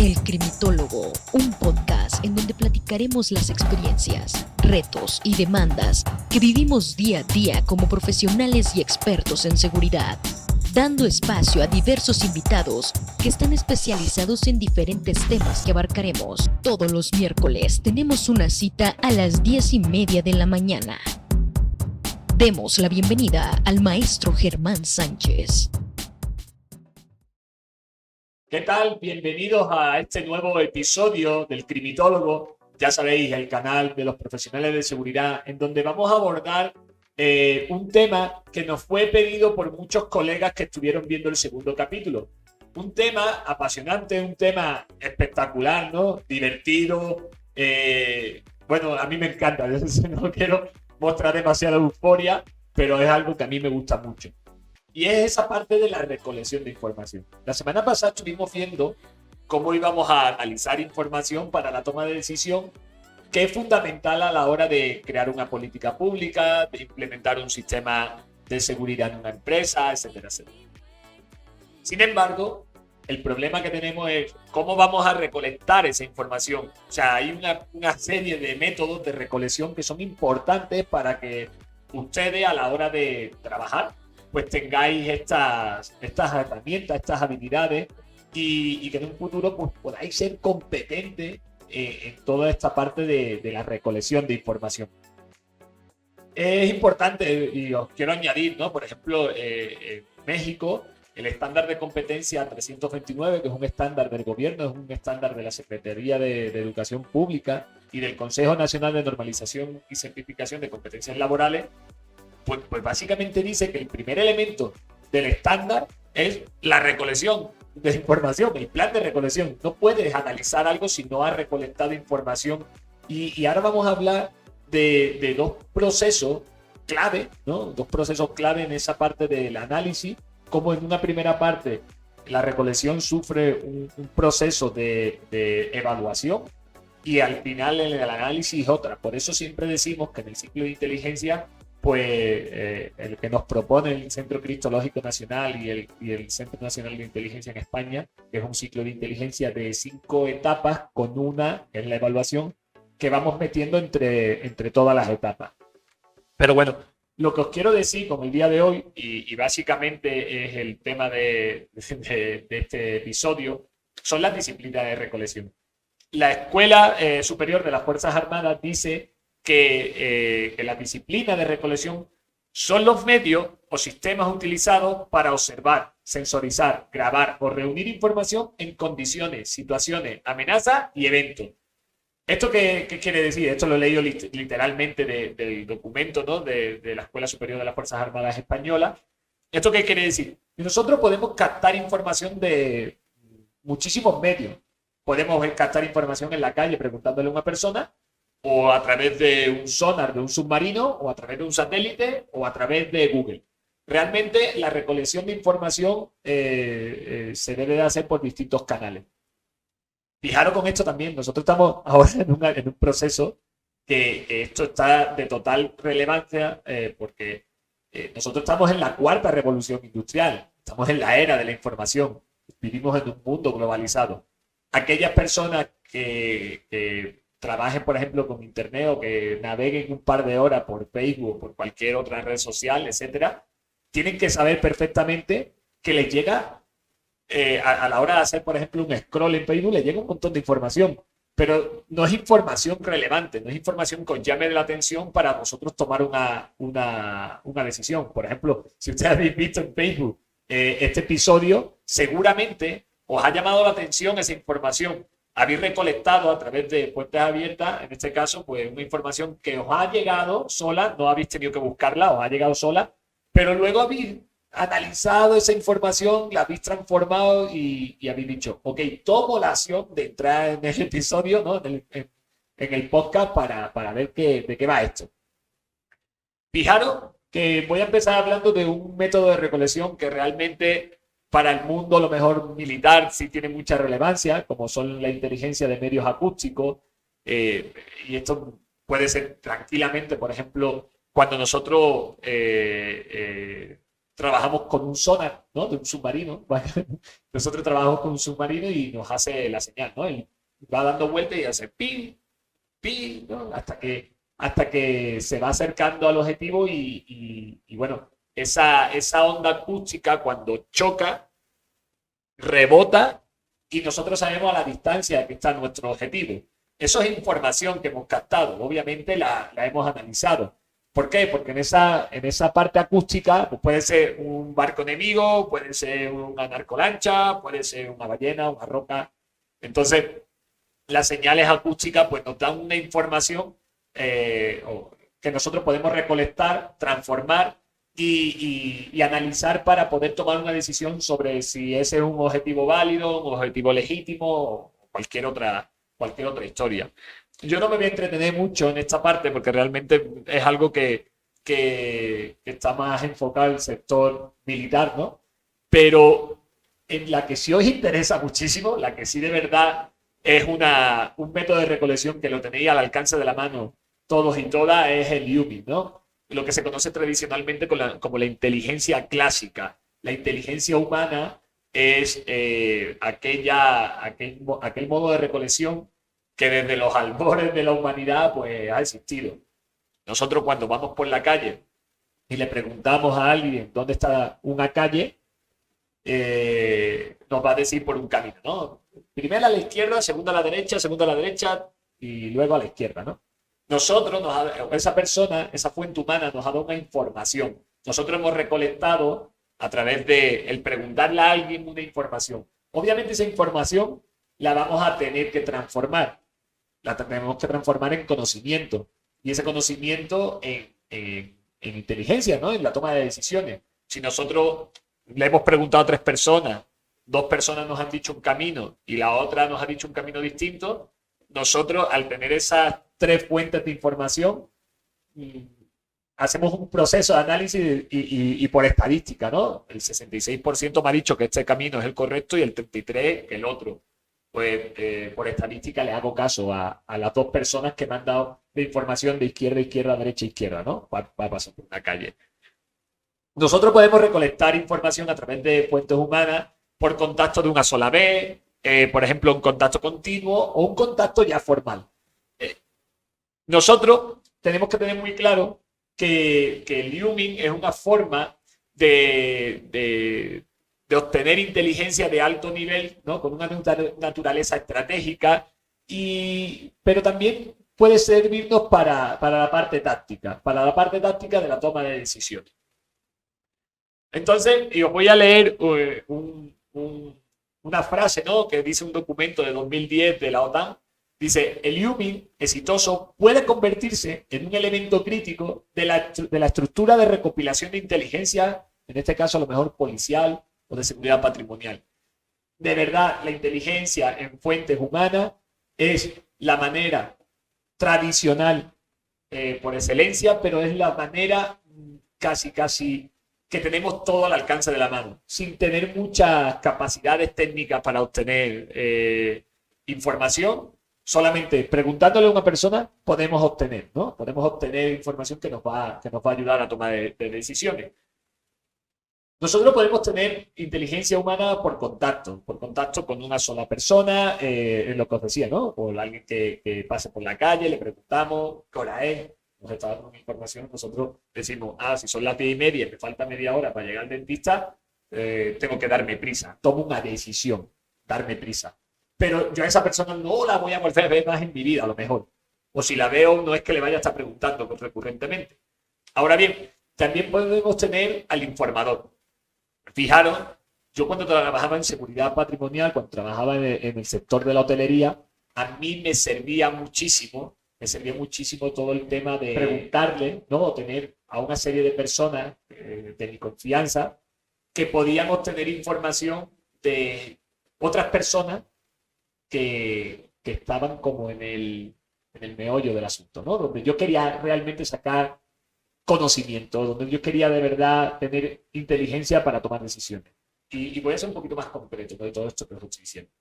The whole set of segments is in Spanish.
El Crimitólogo, un podcast en donde platicaremos las experiencias, retos y demandas que vivimos día a día como profesionales y expertos en seguridad, dando espacio a diversos invitados que están especializados en diferentes temas que abarcaremos. Todos los miércoles tenemos una cita a las 10:30 de la mañana. Demos la bienvenida al maestro Germán Sánchez. ¿Qué tal? Bienvenidos a este nuevo episodio del Crimitólogo. Ya sabéis, el canal de los profesionales de seguridad, en donde vamos a abordar un tema que nos fue pedido por muchos colegas que estuvieron viendo el segundo capítulo. Un tema apasionante, un tema espectacular, ¿no? Divertido. Bueno, a mí me encanta. No quiero mostrar demasiada euforia, pero es algo que a mí me gusta mucho. Y es esa parte de la recolección de información. La semana pasada estuvimos viendo cómo íbamos a analizar información para la toma de decisión, que es fundamental a la hora de crear una política pública, de implementar un sistema de seguridad en una empresa, etcétera, etcétera. Sin embargo, el problema que tenemos es cómo vamos a recolectar esa información. O sea, hay una serie de métodos de recolección que son importantes para que ustedes, a la hora de trabajar, pues tengáis estas herramientas, estas habilidades y que en un futuro pues, podáis ser competentes en toda esta parte de la recolección de información. Es importante, y os quiero añadir, ¿no? Por ejemplo, en México, el estándar de competencia 329, que es un estándar del gobierno, es un estándar de la Secretaría de Educación Pública y del Consejo Nacional de Normalización y Certificación de Competencias Laborales, pues básicamente dice que el primer elemento del estándar es la recolección de información, el plan de recolección. No puedes analizar algo si no has recolectado información. Y ahora vamos a hablar de dos procesos clave, ¿no? Dos procesos clave en esa parte del análisis. Como en una primera parte la recolección sufre un proceso de evaluación y al final el análisis otra. Por eso siempre decimos que en el ciclo de inteligencia, pues el que nos propone el Centro Cristológico Nacional y el Centro Nacional de Inteligencia en España, que es un ciclo de inteligencia de 5 etapas con una, que es la evaluación, que vamos metiendo entre todas las etapas. Pero bueno, lo que os quiero decir con el día de hoy, y básicamente es el tema de este episodio, son las disciplinas de recolección. La Escuela Superior de las Fuerzas Armadas dice que las disciplinas de recolección son los medios o sistemas utilizados para observar, sensorizar, grabar o reunir información en condiciones, situaciones, amenazas y eventos. ¿Esto qué quiere decir? Esto lo he leído literalmente del documento, ¿no? de la Escuela Superior de las Fuerzas Armadas Españolas. ¿Esto qué quiere decir? Nosotros podemos captar información de muchísimos medios. Podemos captar información en la calle preguntándole a una persona, o a través de un sonar de un submarino, o a través de un satélite, o a través de Google. Realmente la recolección de información se debe de hacer por distintos canales. Fijaros con esto también, nosotros estamos ahora en un proceso que esto está de total relevancia porque nosotros estamos en la cuarta revolución industrial, estamos en la era de la información, vivimos en un mundo globalizado. Aquellas personas que trabajen, por ejemplo, con internet o que naveguen un par de horas por Facebook o por cualquier otra red social, etcétera, tienen que saber perfectamente que les llega a la hora de hacer, por ejemplo, un scroll en Facebook, les llega un montón de información, pero no es información relevante, no es información que os llame la atención para vosotros tomar una decisión. Por ejemplo, si ustedes habéis visto en Facebook este episodio, seguramente os ha llamado la atención esa información. Habéis recolectado a través de fuentes abiertas, en este caso, pues una información que os ha llegado sola, no habéis tenido que buscarla, os ha llegado sola, pero luego habéis analizado esa información, la habéis transformado y habéis dicho, ok, tomo la acción de entrar en el episodio, ¿no? en el podcast para ver de qué va esto. Fijaros que voy a empezar hablando de un método de recolección que realmente para el mundo, a lo mejor militar, sí tiene mucha relevancia, como son la inteligencia de medios acústicos, y esto puede ser tranquilamente, por ejemplo, cuando nosotros trabajamos con un sonar, ¿no? De un submarino. Nosotros trabajamos con un submarino y nos hace la señal, ¿no? Y va dando vueltas y hace pi, pi, ¿no? Hasta que se va acercando al objetivo y bueno, esa onda acústica cuando choca, rebota y nosotros sabemos a la distancia que está nuestro objetivo. Eso es información que hemos captado, obviamente la hemos analizado. ¿Por qué? Porque en esa parte acústica pues puede ser un barco enemigo, puede ser una narcolancha, puede ser una ballena, una roca. Entonces, las señales acústicas pues nos dan una información que nosotros podemos recolectar, transformar y analizar para poder tomar una decisión sobre si ese es un objetivo válido, un objetivo legítimo o cualquier otra historia. Yo no me voy a entretener mucho en esta parte porque realmente es algo que está más enfocado en el sector militar, ¿no? Pero en la que sí os interesa muchísimo, la que sí de verdad es un método de recolección que lo tenéis al alcance de la mano todos y todas, es el Yumin, ¿no? Lo que se conoce tradicionalmente como la inteligencia clásica. La inteligencia humana es aquel modo de recolección que desde los albores de la humanidad pues ha existido. Nosotros cuando vamos por la calle y le preguntamos a alguien dónde está una calle, nos va a decir por un camino, ¿no? Primero a la izquierda, segundo a la derecha y luego a la izquierda, ¿no? Nosotros, esa persona, esa fuente humana nos ha dado una información. Nosotros hemos recolectado a través de el preguntarle a alguien una información. Obviamente esa información la vamos a tener que transformar. La tenemos que transformar en conocimiento. Y ese conocimiento en inteligencia, ¿no? En la toma de decisiones. Si nosotros le hemos preguntado a 3 personas, 2 personas nos han dicho un camino y la otra nos ha dicho un camino distinto, nosotros al tener esas 3 fuentes de información, hacemos un proceso de análisis y por estadística, ¿no? El 66% me ha dicho que este camino es el correcto y el 33% que el otro. Pues por estadística le hago caso a las 2 personas que me han dado de información de izquierda, izquierda, derecha, izquierda, ¿no? Va a pasar por una calle. Nosotros podemos recolectar información a través de fuentes humanas por contacto de una sola vez, por ejemplo, un contacto continuo o un contacto ya formal. Nosotros tenemos que tener muy claro que el Yumin es una forma de obtener inteligencia de alto nivel, ¿no? Con una naturaleza estratégica, pero también puede servirnos para la parte táctica de la toma de decisiones. Entonces, y os voy a leer una frase, ¿no? Que dice un documento de 2010 de la OTAN. Dice, el Yumin exitoso puede convertirse en un elemento crítico de la estructura de recopilación de inteligencia, en este caso a lo mejor policial o de seguridad patrimonial. De verdad, la inteligencia en fuentes humanas es la manera tradicional por excelencia, pero es la manera casi que tenemos todo al alcance de la mano, sin tener muchas capacidades técnicas para obtener información. Solamente preguntándole a una persona podemos obtener, ¿no? Podemos obtener información que nos va a ayudar a tomar de decisiones. Nosotros podemos tener inteligencia humana por contacto con una sola persona, en lo que os decía, ¿no? O alguien que pase por la calle, le preguntamos qué hora es, nos está dando una información, nosotros decimos, si son las 10:30, me falta media hora para llegar al dentista, tengo que darme prisa, tomo una decisión, darme prisa. Pero yo a esa persona no la voy a volver a ver más en mi vida, a lo mejor. O si la veo, no es que le vaya a estar preguntando recurrentemente. Ahora bien, también podemos tener al informador. Fijaros, yo cuando trabajaba en seguridad patrimonial, cuando trabajaba en el sector de la hotelería, a mí me servía muchísimo todo el tema de preguntarle, ¿no? O tener a una serie de personas de mi confianza que podían obtener información de otras personas que estaban como en el meollo del asunto, ¿no? Donde yo quería realmente sacar conocimiento, donde yo quería de verdad tener inteligencia para tomar decisiones. Y voy a ser un poquito más concreto de todo esto que os estoy diciendo.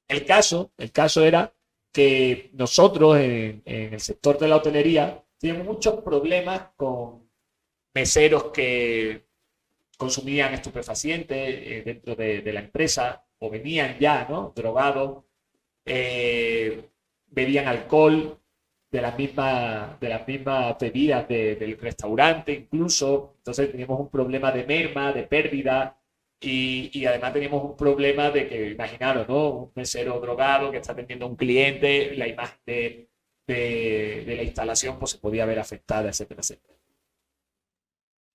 El caso era que nosotros en el sector de la hotelería teníamos muchos problemas con meseros que consumían estupefacientes dentro de la empresa o venían ya, ¿no? Drogados, bebían alcohol de las mismas bebidas del restaurante incluso. Entonces teníamos un problema de merma, de pérdida y además teníamos un problema de que, imaginaros, ¿no? Un mesero drogado que está atendiendo a un cliente, la imagen de la instalación pues se podía ver afectada, etcétera, etcétera.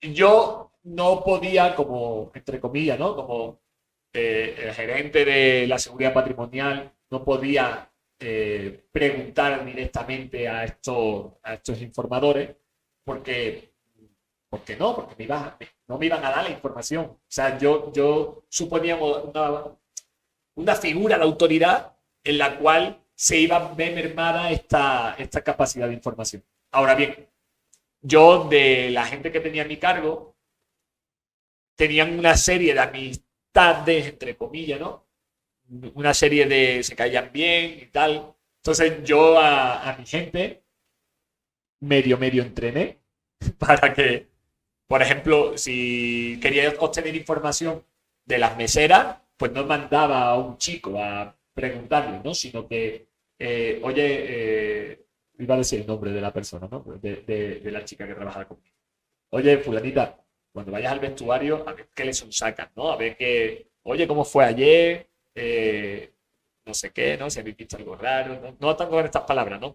Yo no podía, como, entre comillas, ¿no? Como el gerente de la seguridad patrimonial, no podía preguntar directamente a estos informadores porque, porque no, porque no me iban a dar la información. O sea, yo suponía una figura de autoridad en la cual se iba a ver mermada esta capacidad de información. Ahora bien, yo de la gente que tenía a mi cargo, tenían una serie de amistades, entre comillas, ¿no? Una serie de se caían bien y tal. Entonces yo a mi gente medio entrené para que, por ejemplo, si quería obtener información de las meseras, pues no mandaba a un chico a preguntarle, ¿no? Sino que, iba a decir el nombre de la persona, ¿no? De la chica que trabajaba conmigo. Oye, fulanita, cuando vayas al vestuario, a ver qué le sacas, ¿no? A ver qué, oye, ¿cómo fue ayer? No sé qué, ¿no? Si habéis visto algo raro, no tanto con estas palabras, ¿no?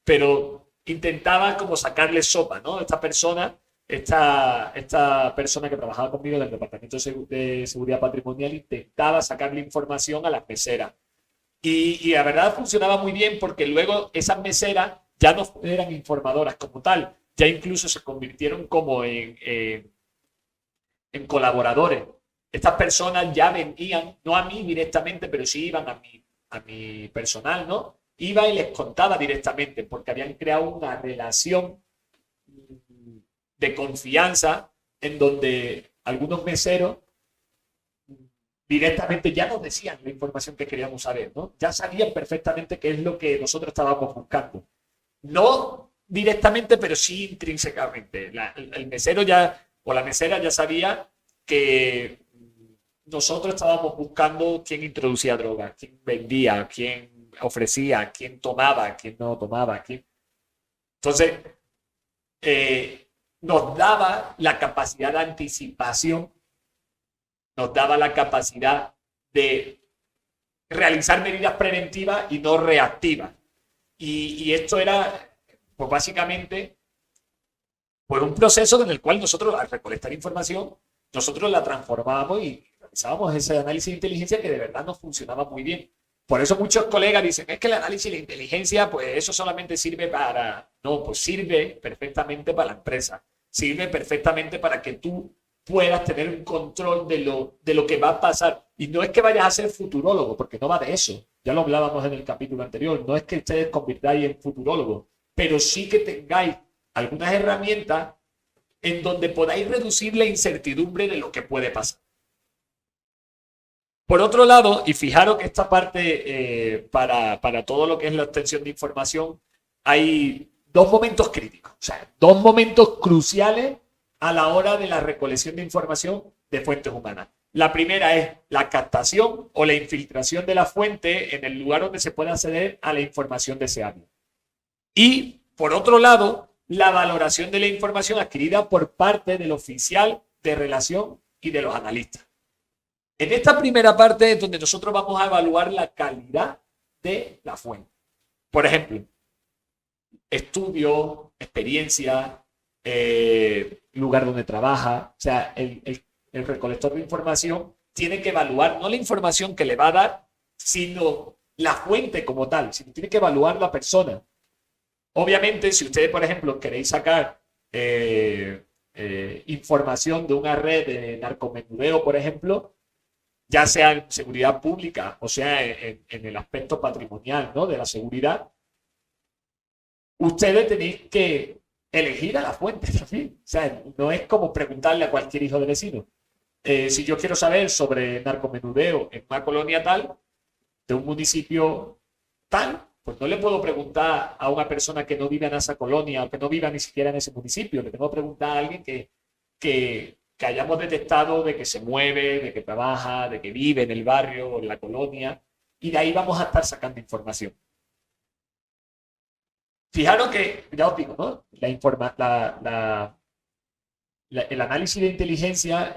Pero intentaba como sacarle sopa, ¿no? Esta persona que trabajaba conmigo del Departamento de Seguridad Patrimonial intentaba sacarle información a las meseras. Y la verdad funcionaba muy bien porque luego esas meseras ya no eran informadoras como tal, ya incluso se convirtieron como en colaboradores. Estas personas ya venían, no a mí directamente, pero sí iban a mi personal, ¿no? Iba y les contaba directamente porque habían creado una relación de confianza en donde algunos meseros directamente ya nos decían la información que queríamos saber, ¿no? Ya sabían perfectamente qué es lo que nosotros estábamos buscando. No directamente, pero sí intrínsecamente. El mesero ya, o la mesera ya sabía que nosotros estábamos buscando quién introducía droga, quién vendía, quién ofrecía, quién tomaba, quién no tomaba, quién. Entonces, nos daba la capacidad de anticipación, nos daba la capacidad de realizar medidas preventivas y no reactivas. Y esto era, pues básicamente, pues un proceso en el cual nosotros, al recolectar información, nosotros la transformábamos y realizábamos ese análisis de inteligencia que de verdad nos funcionaba muy bien. Por eso muchos colegas dicen, es que el análisis de inteligencia, pues eso solamente sirve para. No, pues sirve perfectamente para la empresa. Sirve perfectamente para que tú puedas tener un control de lo que va a pasar. Y no es que vayas a ser futurólogo, porque no va de eso. Ya lo hablábamos en el capítulo anterior. No es que ustedes convirtáis en futurólogos, pero sí que tengáis algunas herramientas en donde podáis reducir la incertidumbre de lo que puede pasar. Por otro lado, y fijaros que esta parte, para todo lo que es la obtención de información, hay dos momentos críticos, o sea, dos momentos cruciales a la hora de la recolección de información de fuentes humanas. La primera es la captación o la infiltración de la fuente en el lugar donde se puede acceder a la información deseable. Y, por otro lado, la valoración de la información adquirida por parte del oficial de relación y de los analistas. En esta primera parte es donde nosotros vamos a evaluar la calidad de la fuente. Por ejemplo, estudio, experiencia, lugar donde trabaja. O sea, el recolector de información tiene que evaluar no la información que le va a dar, sino la fuente como tal. Sino tiene que evaluar la persona. Obviamente, si ustedes, por ejemplo, queréis sacar información de una red de narcomenudeo, por ejemplo, ya sea en seguridad pública o sea en el aspecto patrimonial, ¿no? De la seguridad, ustedes tenéis que elegir a la fuente también. O sea, no es como preguntarle a cualquier hijo de vecino. Si yo quiero saber sobre narcomenudeo en una colonia tal, de un municipio tal, pues no le puedo preguntar a una persona que no vive en esa colonia o que no viva ni siquiera en ese municipio. Le tengo que preguntar a alguien que que hayamos detectado de que se mueve, de que trabaja, de que vive en el barrio o en la colonia, y de ahí vamos a estar sacando información. Fijaros que, ya os digo, ¿no? El análisis de inteligencia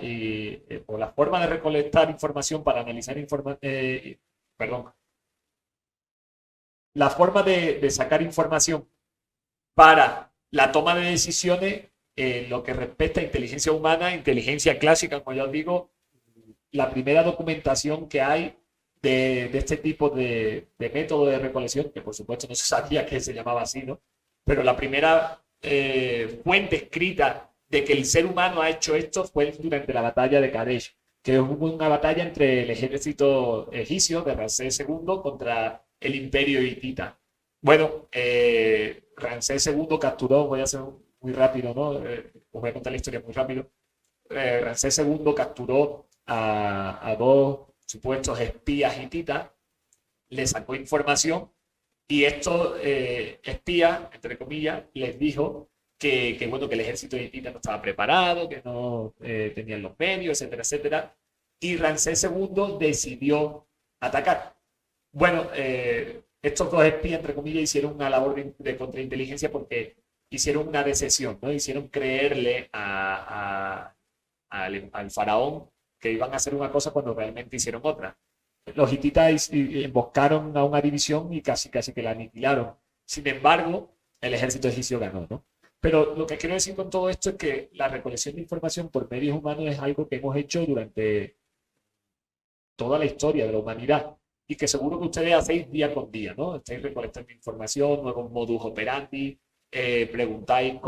o la forma de recolectar información para analizar perdón, la forma de sacar información para la toma de decisiones en lo que respecta a inteligencia humana, inteligencia clásica, como ya os digo, la primera documentación que hay de este tipo de método de recolección, que por supuesto no se sabía que se llamaba así, ¿no? Pero la primera fuente escrita de que el ser humano ha hecho esto fue durante la batalla de Kadesh, que hubo una batalla entre el ejército egipcio de Ramsés II contra el imperio hitita. Bueno, Ramsés II capturó, voy a hacer muy rápido, ¿no? Os voy a contar la historia muy rápido. Ramsés II capturó a dos supuestos espías hititas, le sacó información y estos espías, entre comillas, les dijo bueno, que el ejército hitita no estaba preparado, que no tenían los medios, etcétera, etcétera. Y Ramsés II decidió atacar. Bueno, estos dos espías, entre comillas, hicieron una labor de contrainteligencia porque hicieron una decepción, ¿no? Hicieron creerle al faraón que iban a hacer una cosa cuando realmente hicieron otra. Los hititas emboscaron a una división y casi que la aniquilaron. Sin embargo, el ejército egipcio ganó, ¿no? Pero lo que quiero decir con todo esto es que la recolección de información por medios humanos es algo que hemos hecho durante toda la historia de la humanidad y que seguro que ustedes hacéis día con día, ¿no? Estáis recolectando información, nuevos modus operandi, preguntáis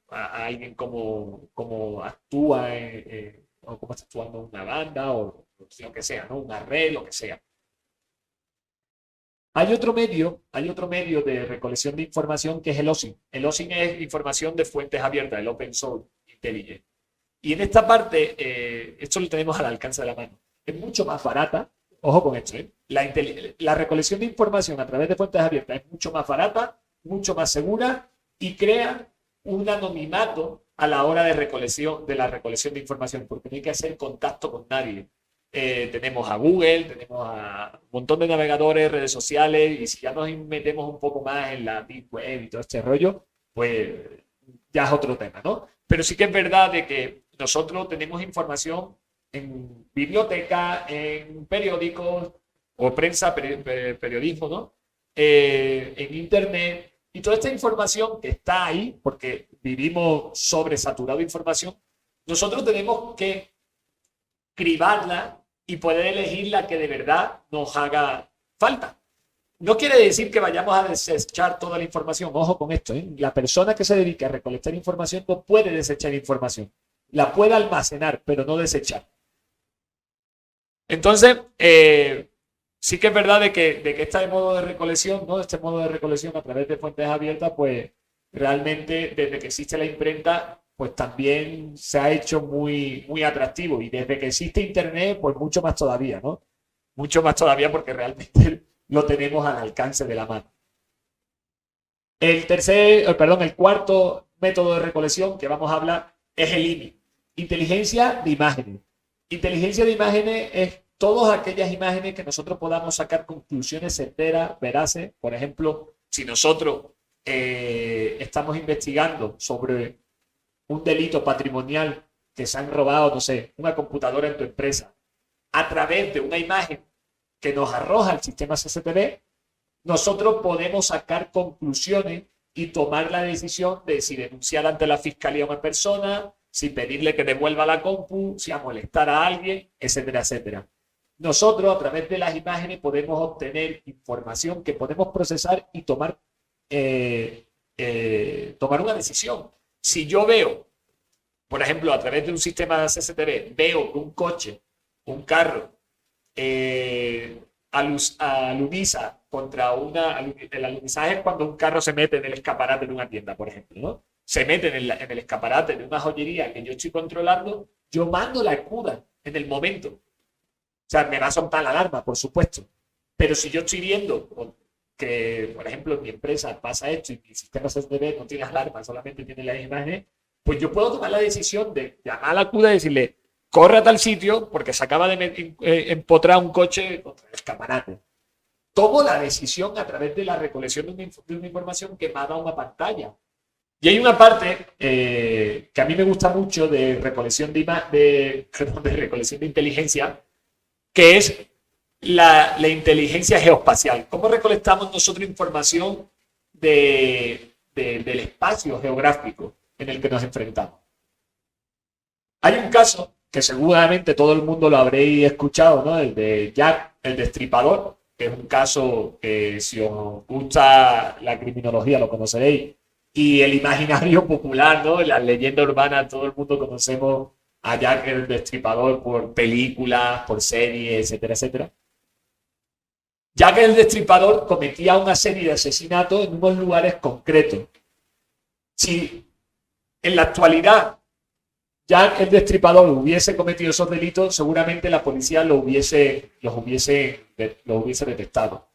a alguien cómo actúa o cómo está actuando una banda o lo que sea, ¿no? Una red, lo que sea. Hay otro medio de recolección de información que es el OSINT. El OSINT es información de fuentes abiertas, el Open Source Intelligence. Y en esta parte, esto lo tenemos al alcance de la mano. Es mucho más barata, ojo con esto, ¿eh? La recolección de información a través de fuentes abiertas es mucho más barata, mucho más segura y crea un anonimato a la hora de la recolección de información, porque no hay que hacer contacto con nadie. Tenemos a Google, tenemos a un montón de navegadores, redes sociales, y si ya nos metemos un poco más en la Deep Web y todo este rollo, pues ya es otro tema, ¿no? Pero sí que es verdad de que nosotros tenemos información en biblioteca, en periódicos, o prensa, periodismo, ¿no? En internet, y toda esta información que está ahí, porque vivimos sobresaturados de información, nosotros tenemos que cribarla y poder elegir la que de verdad nos haga falta. No quiere decir que vayamos a desechar toda la información. Ojo con esto, ¿eh? La persona que se dedica a recolectar información no puede desechar información. La puede almacenar, pero no desechar. Entonces, sí que es verdad de que este modo de recolección, ¿no? Este modo de recolección a través de fuentes abiertas, pues realmente desde que existe la imprenta, pues también se ha hecho muy, muy atractivo. Y desde que existe Internet, pues mucho más todavía, ¿no? Mucho más todavía porque realmente lo tenemos al alcance de la mano. El cuarto método de recolección que vamos a hablar es el IMI, inteligencia de imágenes. Inteligencia de imágenes es todas aquellas imágenes que nosotros podamos sacar conclusiones certeras, veraces. Por ejemplo, si nosotros estamos investigando sobre un delito patrimonial que se han robado, no sé, una computadora en tu empresa, a través de una imagen que nos arroja el sistema CCTV, nosotros podemos sacar conclusiones y tomar la decisión de si denunciar ante la fiscalía a una persona, si pedirle que devuelva la compu, si molestar a alguien, etcétera, etcétera. Nosotros a través de las imágenes podemos obtener información que podemos procesar y tomar una decisión. Si yo veo, por ejemplo, a través de un sistema de CCTV, veo que un coche, un carro, aluniza contra el alunizaje es cuando un carro se mete en el escaparate de una tienda, por ejemplo, ¿no? Se mete en el escaparate de una joyería que yo estoy controlando, yo mando la escuda en el momento. O sea, me va a soltar la alarma, por supuesto. Pero si yo estoy viendo que, por ejemplo, en mi empresa pasa esto y mi sistema CCTV no tiene alarma, solamente tiene las imágenes, pues yo puedo tomar la decisión de llamar a la CUDA y decirle, corre a tal sitio porque se acaba de empotrar un coche contra el escaparate. Tomo la decisión a través de la recolección de una información que me ha dado una pantalla. Y hay una parte que a mí me gusta mucho de recolección de inteligencia, que es la inteligencia geoespacial. ¿Cómo recolectamos nosotros información del espacio geográfico en el que nos enfrentamos? Hay un caso que seguramente todo el mundo lo habréis escuchado, ¿no? El de Jack el Destripador, que es un caso que si os gusta la criminología lo conoceréis, y el imaginario popular, ¿no? La leyenda urbana, todo el mundo conocemos a Jack el Destripador por películas, por series, etcétera, etcétera. Jack el Destripador cometía una serie de asesinatos en unos lugares concretos. Si en la actualidad Jack el Destripador hubiese cometido esos delitos, seguramente la policía los hubiese detectado.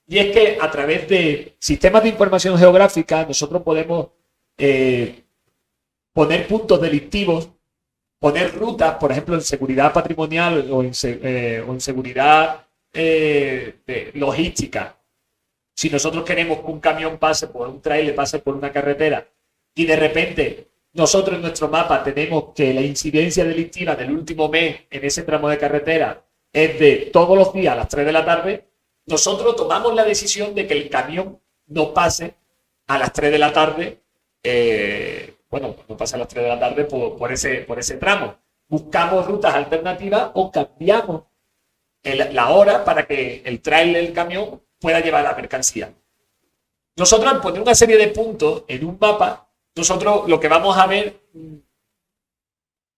Y es que a través de sistemas de información geográfica nosotros podemos poner puntos delictivos, poner rutas, por ejemplo, en seguridad patrimonial o en seguridad logística. Si nosotros queremos que un camión pase por un tráiler, pase por una carretera y de repente nosotros en nuestro mapa tenemos que la incidencia delictiva del último mes en ese tramo de carretera es de todos los días a las 3 de la tarde, nosotros tomamos la decisión de que el camión no pase a las 3 de la tarde, no pase a las 3 de la tarde por ese tramo. Buscamos rutas alternativas o cambiamos la hora para que el tráiler del camión pueda llevar la mercancía. Nosotros al poner una serie de puntos en un mapa, nosotros lo que vamos a ver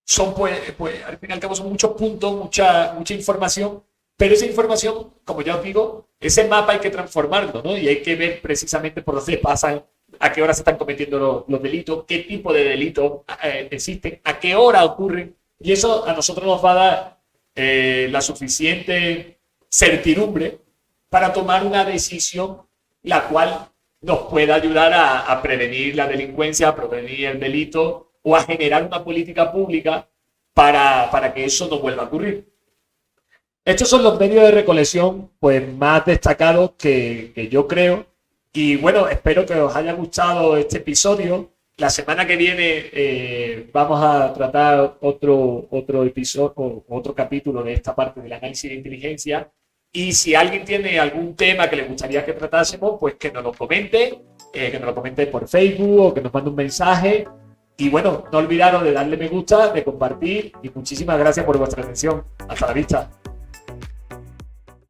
son, al fin y al cabo, son muchos puntos, mucha información, pero esa información, como ya os digo, ese mapa hay que transformarlo, ¿no? Y hay que ver precisamente por dónde pasan, a qué hora se están cometiendo los delitos, qué tipo de delitos existen, a qué hora ocurren, y eso a nosotros nos va a dar la suficiente certidumbre para tomar una decisión la cual nos pueda ayudar a prevenir la delincuencia, a prevenir el delito o a generar una política pública para que eso no vuelva a ocurrir. Estos son los medios de recolección más destacados que yo creo. Y bueno, espero que os haya gustado este episodio. La semana que viene vamos a tratar otro episodio o otro capítulo de esta parte del análisis de inteligencia. Y si alguien tiene algún tema que le gustaría que tratásemos, pues que nos lo comente, por Facebook o que nos mande un mensaje. Y bueno, no olvidaros de darle me gusta, de compartir y muchísimas gracias por vuestra atención. Hasta la vista.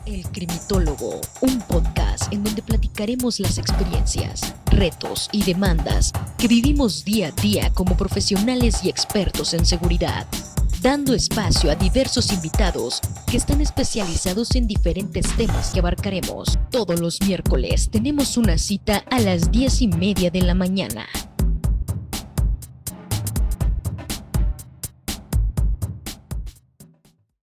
El Crimitólogo, un podcast en donde platicaremos las experiencias, retos y demandas que vivimos día a día como profesionales y expertos en seguridad, dando espacio a diversos invitados que están especializados en diferentes temas que abarcaremos. Todos los miércoles tenemos una cita a las 10:30 de la mañana.